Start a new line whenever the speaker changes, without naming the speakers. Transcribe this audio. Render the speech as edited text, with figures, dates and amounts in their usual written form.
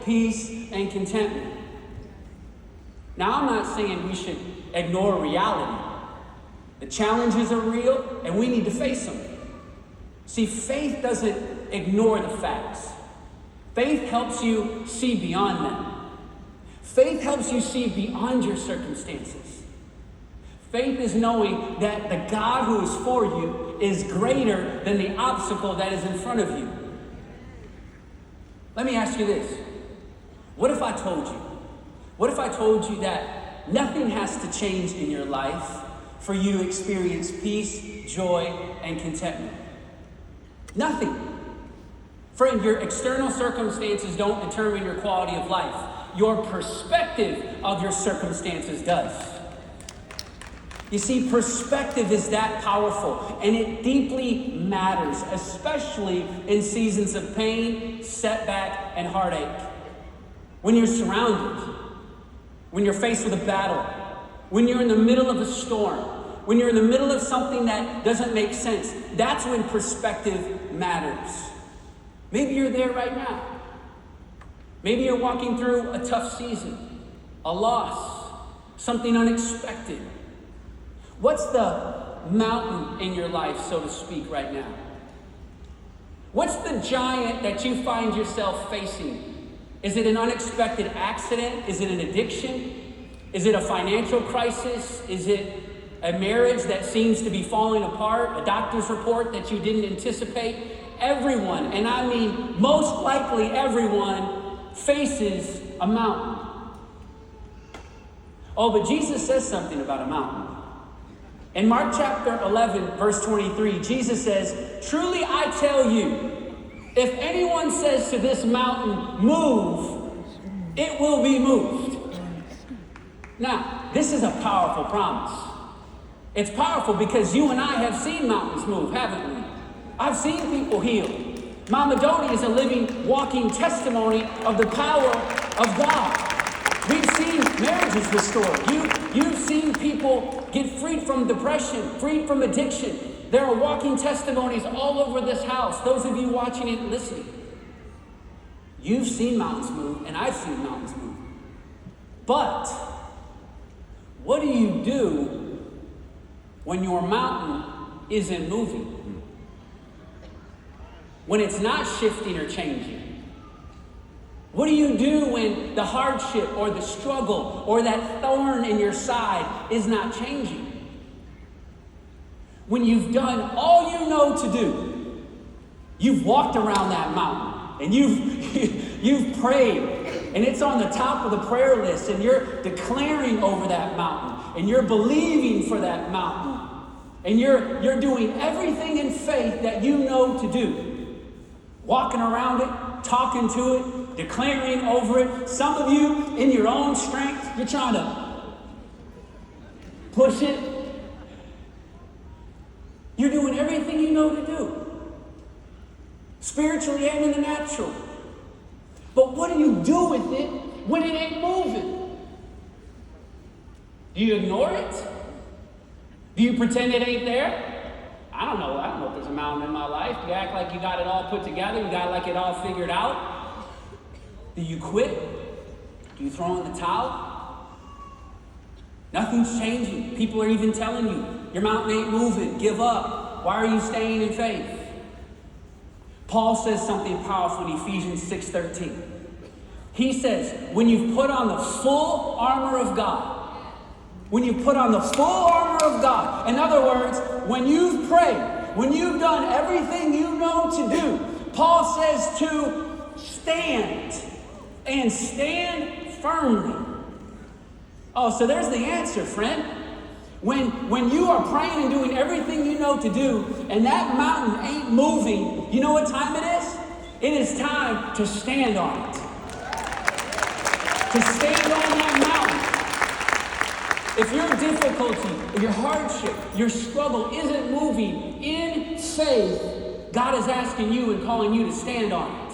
peace, and contentment. Now, I'm not saying we should ignore reality. The challenges are real, and we need to face them. See, faith doesn't ignore the facts. Faith helps you see beyond them. Faith helps you see beyond your circumstances. Faith is knowing that the God who is for you is greater than the obstacle that is in front of you. Let me ask you this. What if I told you? What if I told you that nothing has to change in your life for you to experience peace, joy, and contentment? Nothing. Friend, your external circumstances don't determine your quality of life. Your perspective of your circumstances does. You see, perspective is that powerful, and it deeply matters, especially in seasons of pain, setback, and heartache. When you're surrounded, when you're faced with a battle, when you're in the middle of a storm, when you're in the middle of something that doesn't make sense, that's when perspective matters. Maybe you're there right now. Maybe you're walking through a tough season, a loss, something unexpected. What's the mountain in your life, so to speak, right now? What's the giant that you find yourself facing? Is it an unexpected accident? Is it an addiction? Is it a financial crisis? Is it a marriage that seems to be falling apart? A doctor's report that you didn't anticipate? Everyone, and I mean most likely everyone, faces a mountain. Oh, but Jesus says something about a mountain. In Mark chapter 11, verse 23, Jesus says, "Truly I tell you, if anyone says to this mountain, 'Move,' it will be moved." Now, this is a powerful promise. It's powerful because you and I have seen mountains move, haven't we? I've seen people healed. Mama Dodie is a living, walking testimony of the power of God. We've seen marriages restored. You've seen people get freed from depression, freed from addiction. There are walking testimonies all over this house. Those of you watching it and listening. You've seen mountains move, and I've seen mountains move. But what do you do when your mountain isn't moving? When it's not shifting or changing? What do you do when the hardship or the struggle or that thorn in your side is not changing? When you've done all you know to do, you've walked around that mountain and you've prayed and it's on the top of the prayer list and you're declaring over that mountain and you're believing for that mountain and you're doing everything in faith that you know to do. Walking around it, talking to it, declaring over it. Some of you, in your own strength, you're trying to push it. You're doing everything you know to do, spiritually and in the natural. But what do you do with it when it ain't moving? Do you ignore it? Do you pretend it ain't there? I don't know if there's a mountain in my life. You act like you got it all put together. You got like it all figured out. Do you quit? Do you throw in the towel? Nothing's changing. People are even telling you, your mountain ain't moving. Give up. Why are you staying in faith? Paul says something powerful in Ephesians 6:13. He says, when you've put on the full armor of God, when you put on the full armor of God, in other words, when you've prayed, when you've done everything you know to do, Paul says to stand and stand firmly. Oh, so there's the answer, friend. When you are praying and doing everything you know to do, and that mountain ain't moving, you know what time it is? It is time to stand on it. To stand on that mountain. If your difficulty, your hardship, your struggle isn't moving in faith, God is asking you and calling you to stand on it.